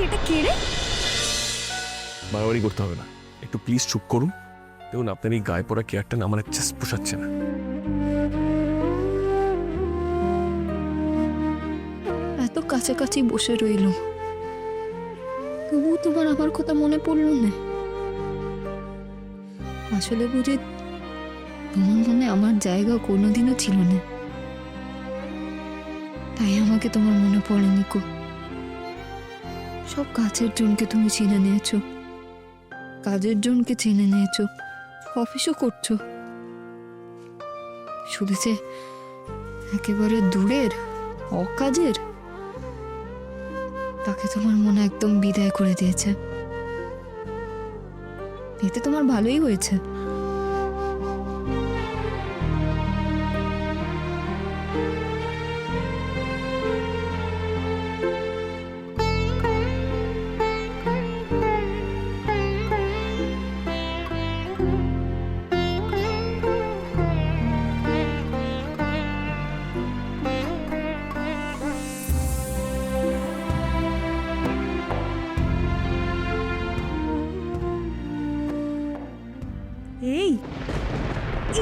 এটা কে রে? বাড়াবাড়ি করতে হবে না, একটু প্লিজ চুপ করুন। দেখুন আপনার এই গায়ে পড়া কেয়ারটা না আমার জাস্ট পোষাচ্ছে না। এত কাছাকাছি বসে রইল, তবুও তোমার আমার কথা মনে পড়ল না। আসলে বুঝি তোমার মনে আমার জায়গা কোনোদিনও ছিল না, তাই আমাকে তোমার মনে পড়েনি কো। সব কাছের জনকে তুমি চিনে নিয়েছো, কাজের জনকে চিনে নিয়েছো, অফিসও করছো। শুধু যে একেবারে দূরের অকাজের, তাকে তোমার মনে একদম বিদায় করে দিয়েছে। এতে তোমার ভালোই হয়েছে। এই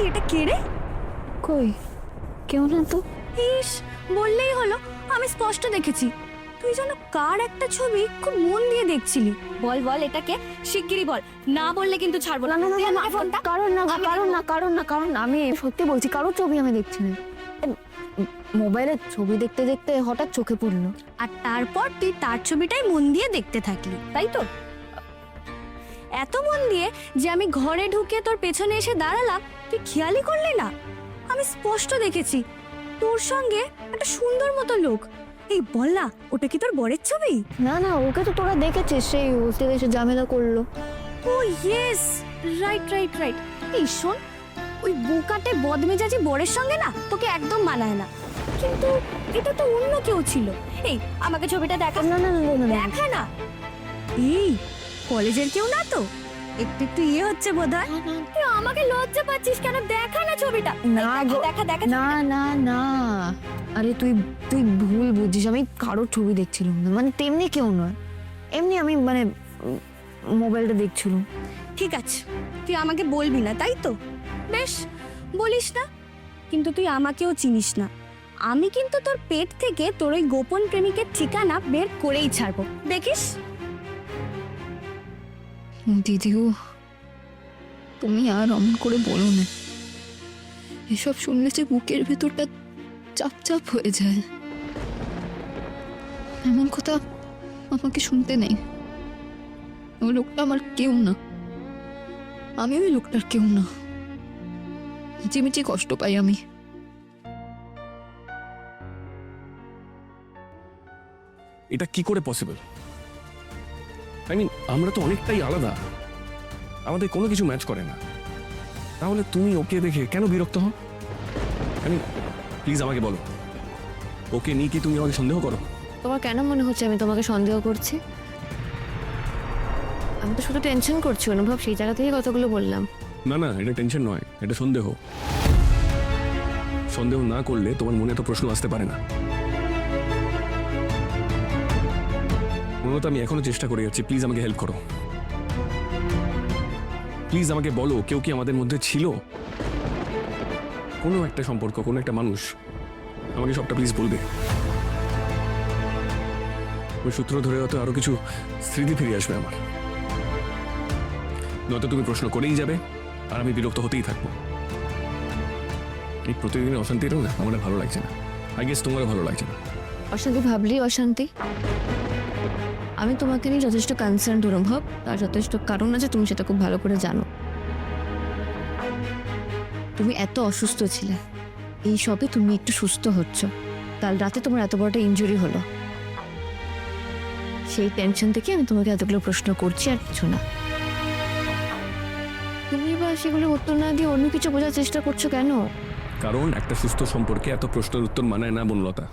এটা কে রে? কই, কেউ না তো। ইস, বললেই হলো, আমি স্পষ্ট দেখেছি। তুই যেন কার একটা ছবি খুব মন দিয়ে দেখছিলি। বল বল, এটাকে শিগগিরই বল, না বললে কিন্তু ছাড়বো না। তুই আমাকে ফোনটা। কারণ আমি সত্যি বলছি, কারোর ছবি আমি দেখছি না। মোবাইলে ছবি দেখতে দেখতে হঠাৎ চোখে পড়লো। আর তারপর তুই তার ছবিটাই মন দিয়ে দেখতে থাকলি, তাই তো? এত মন দিয়ে যে আমি ঘরে ঢুকে তোর পেছনে এসে দাঁড়ালাম, তুই খেয়ালই করলি না? আমি স্পষ্ট দেখেছি তোর সঙ্গে একটা সুন্দর মতো লোক। এই বল না, ওটা কি তোর বরের ছবি? না না, ওকে তো তোরা দেখেছিস, সেই হোস্টেলে এসে ঝামেলা করলো। ও ইয়েস, রাইট রাইট রাইট। এই শোন, ওই বোকাটে বদমেজাজি বরের সঙ্গে না তোকে একদম মানায় না। কিন্তু এটা তো অন্য কেউ ছিল। এই আমাকে ছবিটা দেখা। না না না না, দেখা না। এই কলেজের কেউ না তো? একটু একটু ইয়ে হচ্ছে বোধহয়। তুই আমাকে লজ্জা পাচ্ছিস কেন? দেখা না ছবিটা। না গো, দেখা দেখা। না না না, আরে তুই তুই ভুল বুঝছিস, আমি কারোর ছবি দেখছিলাম না, মানে তেমনি কেউ নয়, এমনি আমি মানে মোবাইলটা দেখছিলাম। ঠিক আছে, তুই আমাকে বলবি না, তাই তো? বেশ, বলিস না, কিন্তু তুই আমাকেও চিনিস না। আমি কিন্তু তোর পেট থেকে তোর ওই গোপন প্রেমিকের ঠিকানা বের করেই ছাড়বো, দেখিস। দিদিও, তুমি আর অমন করে বলো না। এসব শুনলে যে বুকের ভেতরটা চাপ চাপ হয়ে যায়। এমন কথা আমাকে শুনতে নেই। ওই লোকটা আমার কেউ না, আমি ওই লোকটার কেউ না। মিচিমিচি কষ্ট পাই আমি। এটা কি করে পসিবল? আই মিন, আমরা তো অনেকটাই আলাদা, আমাদের কোনো কিছু ম্যাচ করে না। তাহলে তুমি ওকে দেখে কেন বিরক্ত হও? আই মিন, প্লিজ আমাকে বলো, ওকে নিয়ে কি তুমি আমাকে সন্দেহ করো? তোমার কেন মনে হচ্ছে আমি তোমাকে সন্দেহ করছি? আমি তো শুধু টেনশন করছি অনুভব, সেই জায়গা থেকে কতগুলো বললাম। না না, এটা টেনশন নয়, এটা সন্দেহ। সন্দেহ না করলে তোমার মনে এত প্রশ্ন আসতে পারে না। মূলত আমি এখনো চেষ্টা করে যাচ্ছি, প্লিজ আমাকে হেল্প করো। প্লিজ আমাকে বলো, কেউ কি আমাদের মধ্যে ছিল? কোনো একটা সম্পর্ক, কোনো একটা মানুষ। আমাকে সবটা প্লিজ বলবে। ওই সূত্র ধরে হয়তো আরো কিছু স্মৃতি ফিরে আসবে আমার। নয়তো তুমি প্রশ্ন করেই যাবে আর আমি বিরক্ত হতেই থাকবো। এই প্রতিদিনের অশান্তিটাও না আমার ভালো লাগছে না। আই গেস তোমারও ভালো লাগছে না। অশান্তি ভাবলেই অশান্তি। আমি তোমাকে নিয়ে যথেষ্ট কনসার্ন অনুভব, তার যথেষ্ট কারণ আছে, তুমি সেটা খুব ভালো করে জানো। তুমি এত অসুস্থ ছিলে, এই সবে তুমি একটু সুস্থ হচ্ছ। কাল রাতে তোমার এত বড়টা ইনজুরি হলো, সেই টেনশন থেকে আমি তোমাকে এতগুলো প্রশ্ন করছি, আর কিছু না। তুমি বা সেগুলো উত্তর না দিয়ে অন্য কিছু বোঝার চেষ্টা করছো কেন? কারণ একটা সুস্থ সম্পর্কে এত প্রশ্নের উত্তর মানায় না বনলতা।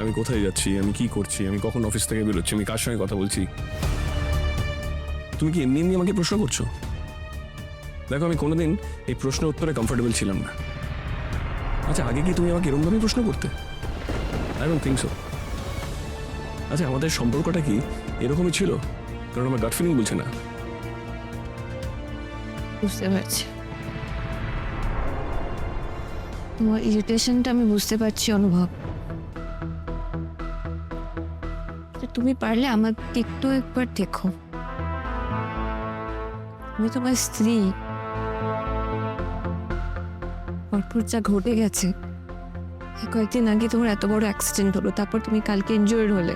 আমি কোথায় যাচ্ছি, আমি কি করছি, আমি কখন অফিস থেকে বেরোচ্ছি, আমি কার সঙ্গে কথা বলছি, তুমি কি এমনি এমনি আমাকে প্রশ্ন করছো? দেখো, আমি কোনোদিন এই প্রশ্নের উত্তরে কমফোর্টেবল ছিলাম না। আচ্ছা, আগে কি তুমি আমাকে এরকমভাবে প্রশ্ন করতে? I don't think so. আচ্ছা আমাদের সম্পর্কটা কি এরকমই ছিল? কারণ আমার গাট ফিলিং বলছে না। বুঝতে পারছি, তোমার ইরিটেশনটা আমি বুঝতে পারছি অনুভব। তুমি পারলে আমাকে একটু একবার দেখো, আমি তোমার স্ত্রী। পরপর যা ঘটে গেছে, কয়েকদিন আগে তোমার এত বড় অ্যাক্সিডেন্ট হলো, তারপর তুমি কালকে ইনজুর্ড হলে।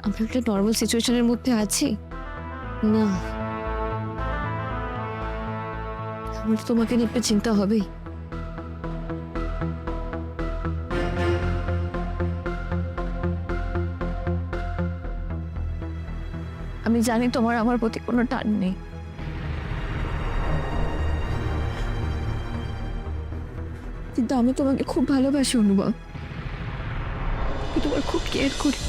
আমরা একটা নর্মাল সিচুয়েশনের মধ্যে আছি না? আমার তো তোমাকে নিয়ে একটু চিন্তা হবেই। আমি জানি তোমার আমার প্রতি কোনো টান নেই, কিন্তু আমি তোমাকে খুব ভালোবাসি অনুভব। আমি তোমার খুব কেয়ার করি।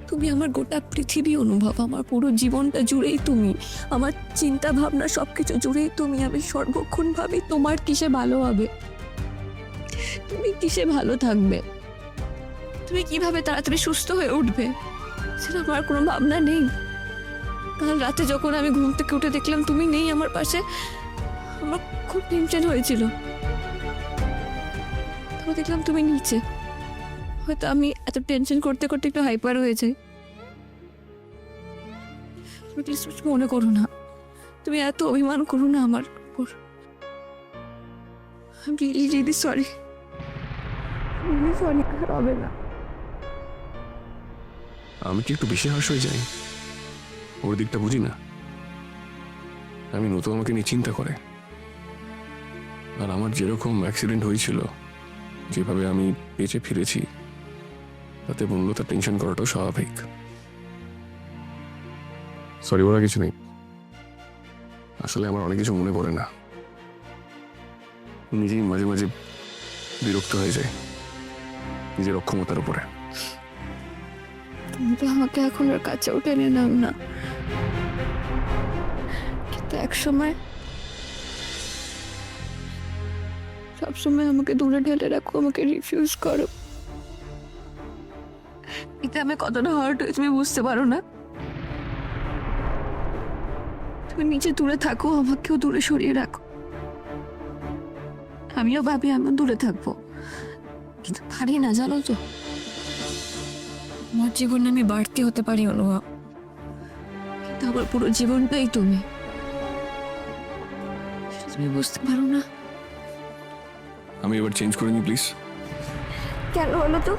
তুমি আমার গোটা পৃথিবী অনুভব, আমার পুরো জীবনটা জুড়েই তুমি, আমার চিন্তা ভাবনা সবকিছু জুড়েই তুমি। আমি সর্বক্ষণ ভাবি তোমার কিসে ভালো হবে, তুমি কিসে ভালো থাকবে, তুমি কিভাবে তাড়াতাড়ি সুস্থ হয়ে উঠবে, সেটা আমার কোনো ভাবনা নেই। কাল রাতে যখন আমি ঘুম থেকে উঠে দেখলাম তুমি নেই আমার পাশে, আমার খুব টেনশন হয়েছিল। তারপর দেখলাম তুমি নিচে। হয়তো আমি এত টেনশন করতে করতে একটু হাইপার হয়ে যাই। প্লিজ মনে করো না, তুমি এত অভিমান করো না আমার উপর। আমি রিয়েলি রিয়েলি সরি, সরি। হবে না। আমি কি একটু বেশি হার্শ হয়ে যাই? ওর দিকটা বুঝি না? আমি নতুন আমাকে নিয়ে চিন্তা করে, আর আমার যেরকম অ্যাক্সিডেন্ট হয়েছিল, যেভাবে আমি বেঁচে ফিরেছি, তাতে বললো তার টেনশন করাটাও স্বাভাবিক। সরি, ওরা কিছু নেই। আসলে আমার অনেক কিছু মনে পড়ে না, নিজেই মাঝে মাঝে বিরক্ত হয়ে যায় নিজের অক্ষমতার উপরে। তুমি তো আমাকে এখন ওর কাছেও টেনে নাও না, কিন্তু একসময় সবসময় আমাকে দূরে ঢেলে রাখো, আমাকে রিফিউজ করো। এতে আমি কতটা হার্ট হয়ে তুমি বুঝতে পারো না। তুমি নিচে দূরে থাকো, আমাকেও দূরে সরিয়ে রাখো। আমিও ভাবি আমিও দূরে থাকবো, কিন্তু পারি না, জানো তো। আমার জীবনে আমি বাড়তি হতে পারি অনুভব, কিন্তু আমার পুরো জীবনটাই তুমি। সেটা তুমি বুঝতে পারো না। আমি এবার চেঞ্জ করে নিই প্লিজ। কেন বলো তো,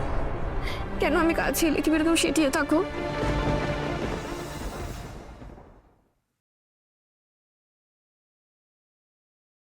কেন আমি কাছে এলে তুমি এরকম সেটিয়ে থাকো?